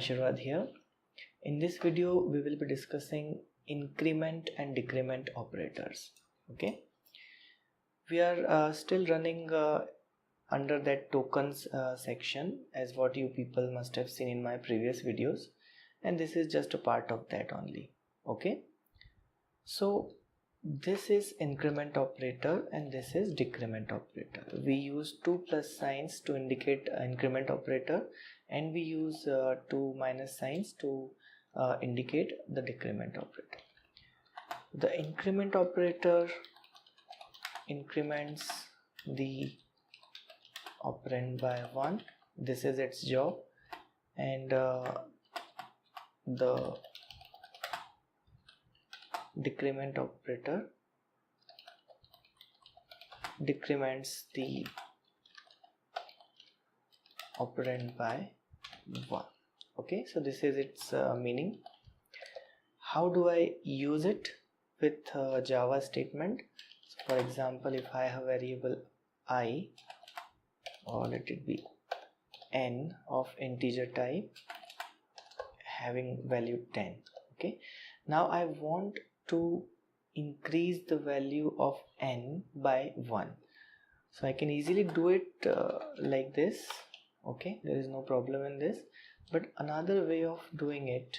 Ashirwad here. In this video we will be discussing increment and decrement operators. Okay, we are still running under that tokens section, as what you people must have seen in my previous videos, and this is just a part of that only. Okay, so this is increment operator and this is decrement operator. We use two plus signs to indicate increment operator, and we use two minus signs to indicate the decrement operator. The increment operator increments the operand by 1. This is its job, and the decrement operator decrements the operand by 1. Okay, so this is its meaning. How do I use it with Java statement? So for example, if I have variable I, or let it be n of integer type having value 10. Okay, now I want to increase the value of n by 1, so I can easily do it like this. Okay, there is no problem in this, but another way of doing it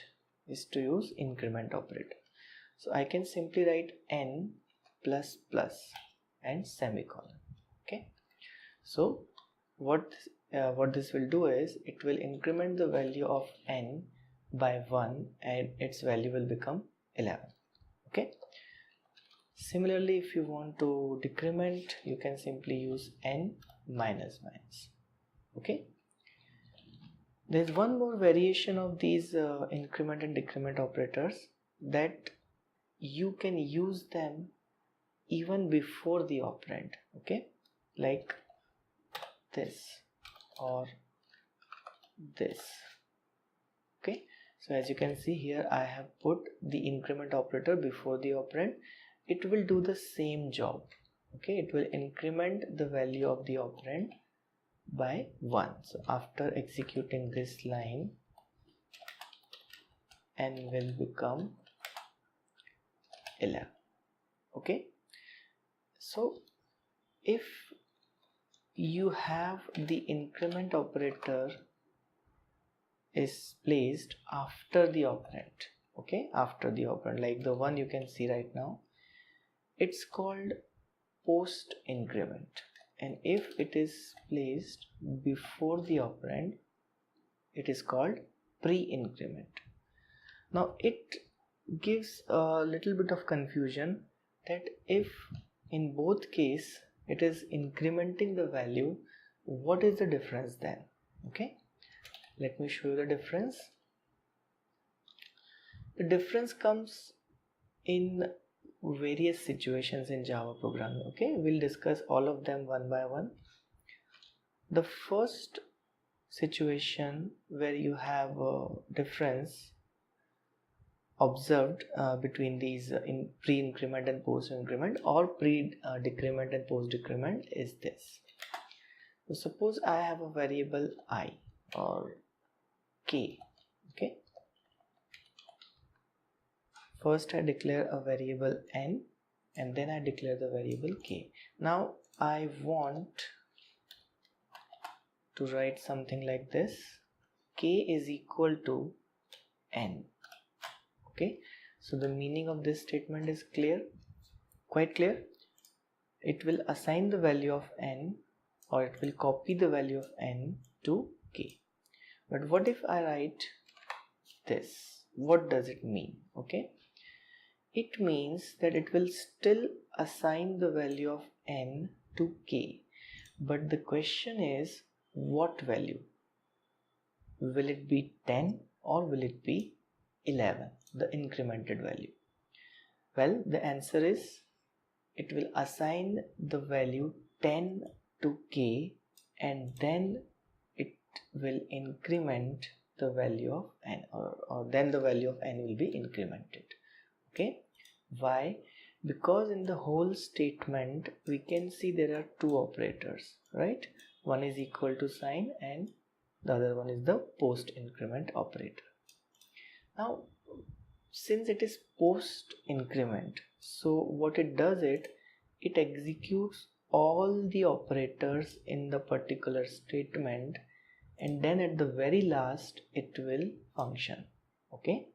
is to use increment operator. So I can simply write n plus plus and semicolon. Okay, so what this will do is it will increment the value of n by 1 and its value will become 11. Okay, similarly, if you want to decrement, you can simply use n minus minus. Okay, there's one more variation of these increment and decrement operators, that you can use them even before the operand. Okay, like this or this. Okay, so as you can see here, I have put the increment operator before the operand. It will do the same job. Okay, it will increment the value of the operand by 1. So after executing this line, n will become 11. Okay, so if you have the increment operator is placed after the operand, okay, after the operand, like the one you can see right now, it's called post increment. And if it is placed before the operand, it is called pre-increment. Now it gives a little bit of confusion that if in both case it is incrementing the value, what is the difference then? Okay, let me show you the difference. The difference comes in various situations in Java programming. Okay, we'll discuss all of them one by one. The first situation where you have a difference observed between these in pre-increment and post-increment, or pre-decrement and post-decrement, is this. So suppose I have a variable I or k. Okay, first I declare a variable n and then I declare the variable k. Now I want to write something like this: k is equal to n. Okay, so the meaning of this statement is clear, quite clear. It will assign the value of n, or it will copy the value of n to k. But what if I write this? What does it mean? Okay, it means that it will still assign the value of n to k, but the question is, what value? Will it be 10 or will it be 11, the incremented value? Well, the answer is it will assign the value 10 to k, and then it will increment the value of n, or then the value of n will be incremented. Okay, why? Because in the whole statement we can see there are two operators, right? One is equal to sign and the other one is the post increment operator. Now since it is post increment, so what it does, it executes all the operators in the particular statement, and then at the very last it will function. Okay,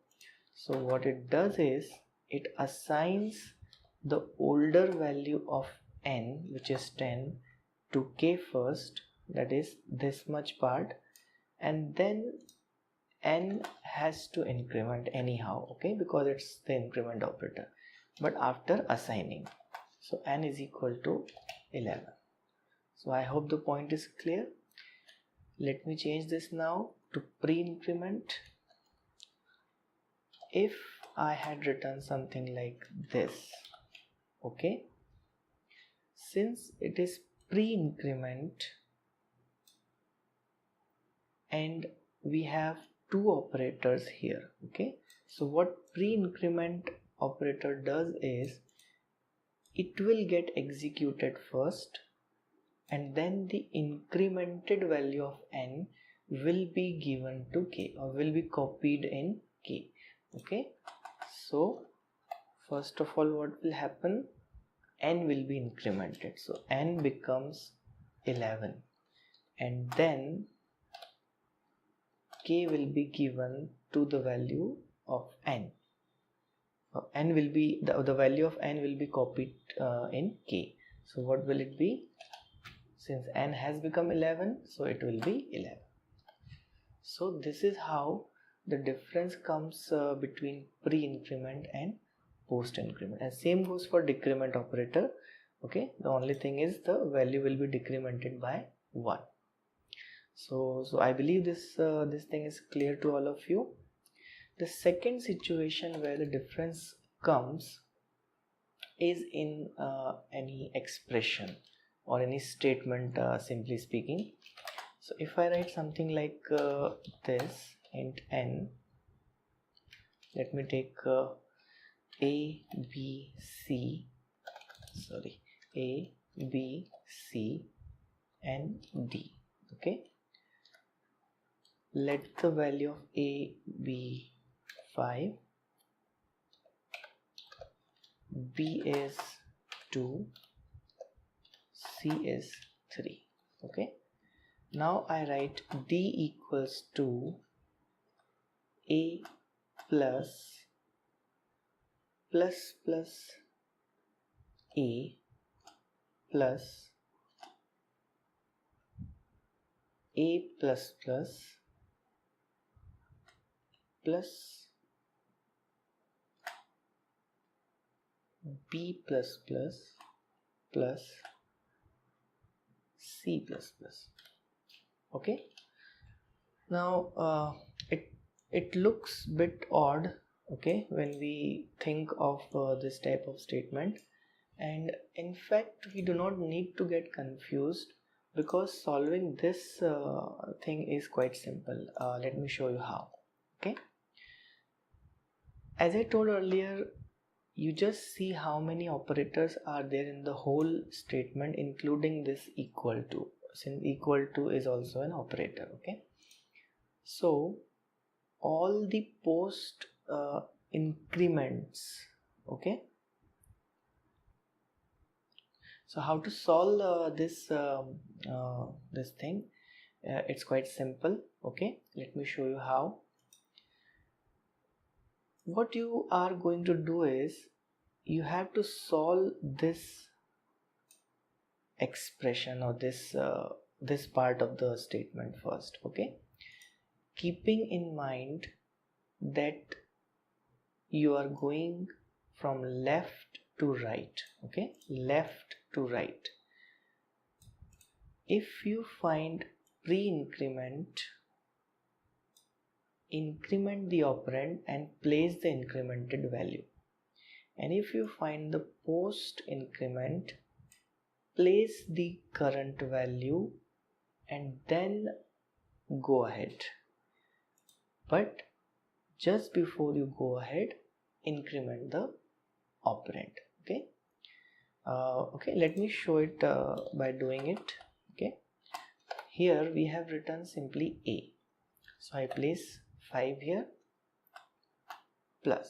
so what it does is it assigns the older value of n, which is 10, to k first, that is this much part, and then n has to increment anyhow, okay, because it's the increment operator, but after assigning. So n is equal to 11. So I hope the point is clear. Let me change this now to pre-increment. If I had written something like this, okay, since it is pre-increment and we have two operators here, okay, so what pre-increment operator does is it will get executed first, and then the incremented value of n will be given to k, or will be copied in k. Okay, so first of all what will happen, n will be incremented, so n becomes 11, and then k will be given to the value of n. N will be the value of n will be copied in k. So what will it be? Since n has become 11, so it will be 11. So this is how the difference comes between pre-increment and post-increment, and same goes for decrement operator. Okay, the only thing is the value will be decremented by 1. So I believe this thing is clear to all of you. The second situation where the difference comes is in any expression or any statement, simply speaking. So if I write something like this, int n, let me take a, b, c, and d. Okay, let the value of a be 5, b is 2, c is 3. Okay, now I write d equals to a plus a plus a plus b plus c plus. Okay, now it looks bit odd, okay, when we think of this type of statement, and in fact we do not need to get confused, because solving this thing is quite simple. Let me show you how. Okay, as I told earlier, you just see how many operators are there in the whole statement, including this equal to, since equal to is also an operator. Okay, so all the post increments. Okay, so how to solve this thing? It's quite simple. Okay, let me show you how. What you are going to do is you have to solve this expression, or this part of the statement first. Okay, keeping in mind that you are going from left to right. Okay, left to right. If you find pre-increment, increment the operand and place the incremented value, and if you find the post increment, place the current value and then go ahead. But just before you go ahead, increment the operand. Okay, let me show it by doing it. Okay, here we have written simply A. So I place 5 here plus.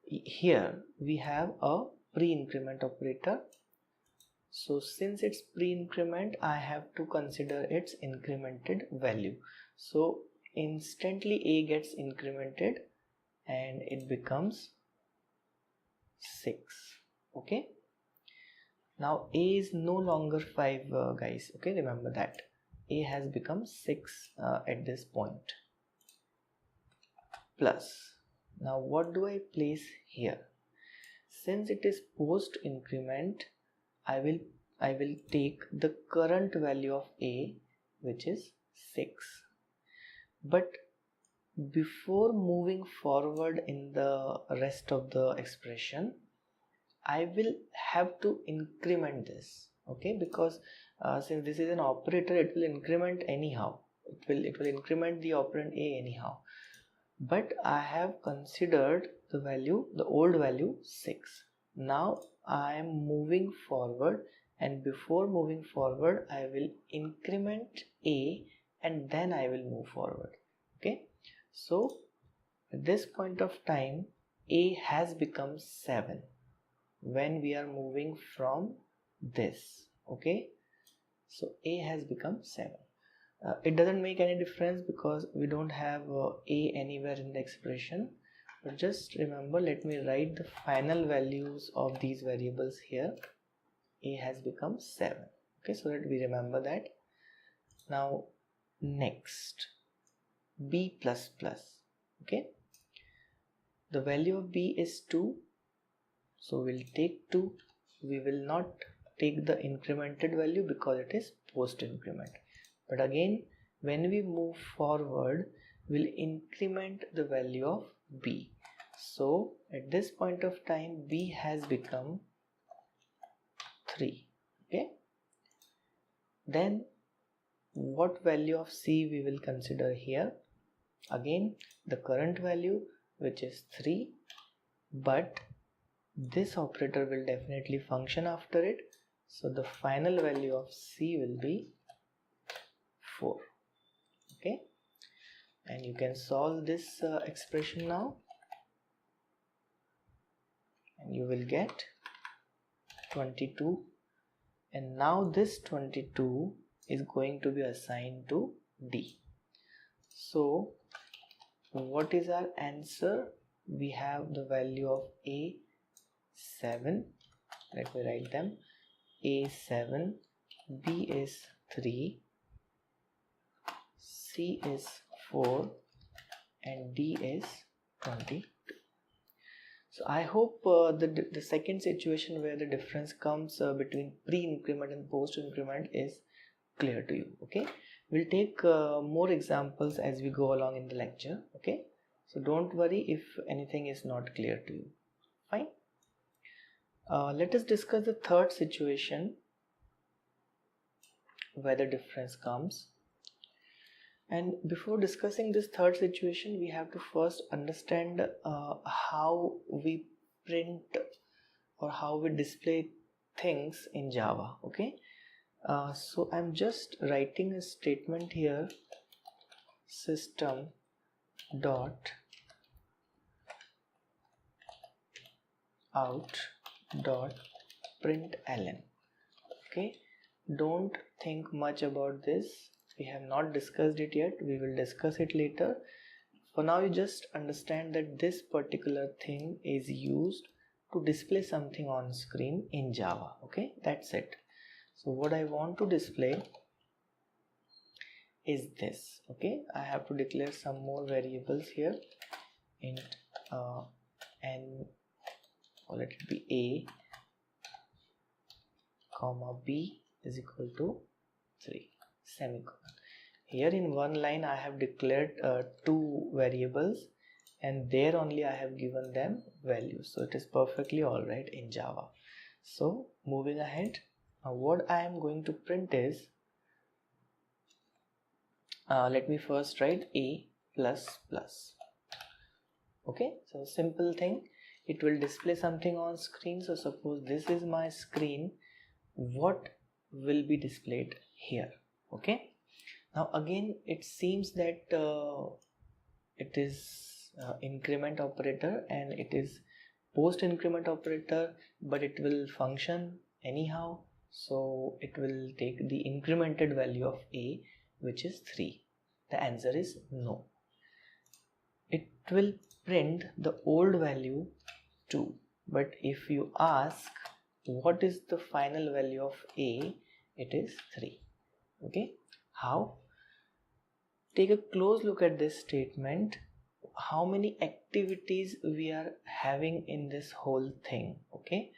Here we have a pre-increment operator. So since it's pre-increment, I have to consider its incremented value. So instantly A gets incremented and it becomes 6. Okay. Now A is no longer 5, guys. Okay, remember that. A has become 6 at this point. Plus. Now what do I place here? Since it is post increment, I will take the current value of A, which is 6. But before moving forward in the rest of the expression, I will have to increment this, okay, because since this is an operator, it will increment anyhow. It will increment the operand A anyhow. But I have considered the value, the old value 6. Now I am moving forward, and before moving forward I will increment A and then I will move forward. Okay, so at this point of time A has become 7 when we are moving from this. Okay, so A has become 7. It doesn't make any difference because we don't have A anywhere in the expression, but just remember, let me write the final values of these variables here. A has become 7. Okay, so that we remember that. Now next, B plus plus. Okay, the value of B is 2, so we'll take 2. We will not take the incremented value because it is post increment. But again, when we move forward, we'll increment the value of B. So at this point of time, B has become 3. Okay. Then what value of C we will consider here? Again, the current value, which is 3, but this operator will definitely function after it. So the final value of C will be 4. Okay, and you can solve this expression now, and you will get 22, and now this 22 is going to be assigned to D. So what is our answer? We have the value of A 7. Let me write them. A 7, B is 3, C is 4, and D is 22. So I hope the second situation where the difference comes between pre-increment and post-increment is clear to you. Okay, we'll take more examples as we go along in the lecture. Okay, so don't worry if anything is not clear to you. Fine. Let us discuss the third situation where the difference comes. And before discussing this third situation, we have to first understand how we print or how we display things in Java. Okay, so I'm just writing a statement here, system dot out dot println. Okay, don't think much about this. We have not discussed it yet. We will discuss it later. For now, you just understand that this particular thing is used to display something on screen in Java. Okay, that's it. So what I want to display is this. Okay, I have to declare some more variables here. Int n, or let it be A, comma B is equal to 3, semicolon. Here in one line I have declared 2 variables, and there only I have given them values, so it is perfectly alright in Java. So moving ahead, what I am going to print is, let me first write A plus plus. Okay, so simple thing, it will display something on screen. So suppose this is my screen, what will be displayed here. Okay, now again it seems that it is increment operator and it is post increment operator, but it will function anyhow. So it will take the incremented value of a, which is 3. The answer is no. It will print the old value 2, but if you ask what is the final value of a, it is 3. Okay, how? Take a close look at this statement. How many activities we are having in this whole thing? Okay,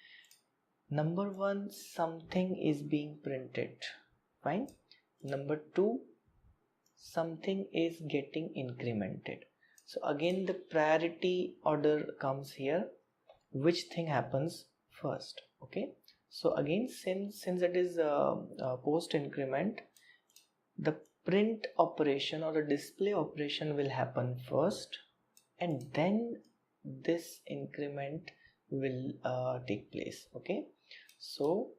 number 1, something is being printed, fine. Number 2, something is getting incremented. So again the priority order comes here, which thing happens first. Okay, so again since it is post increment, the print operation or the display operation will happen first, and then this increment will take place. Okay, so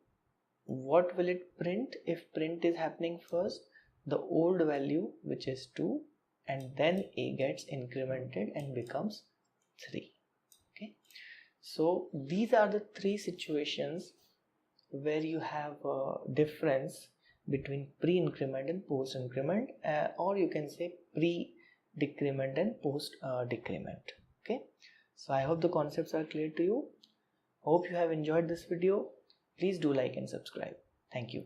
what will it print? If print is happening first, the old value, which is 2, and then a gets incremented and becomes 3. Okay, so these are the 3 situations where you have a difference between pre-increment and post-increment, or you can say pre-decrement and post-decrement. Okay, so I hope the concepts are clear to you. Hope you have enjoyed this video. Please do like and subscribe. Thank you.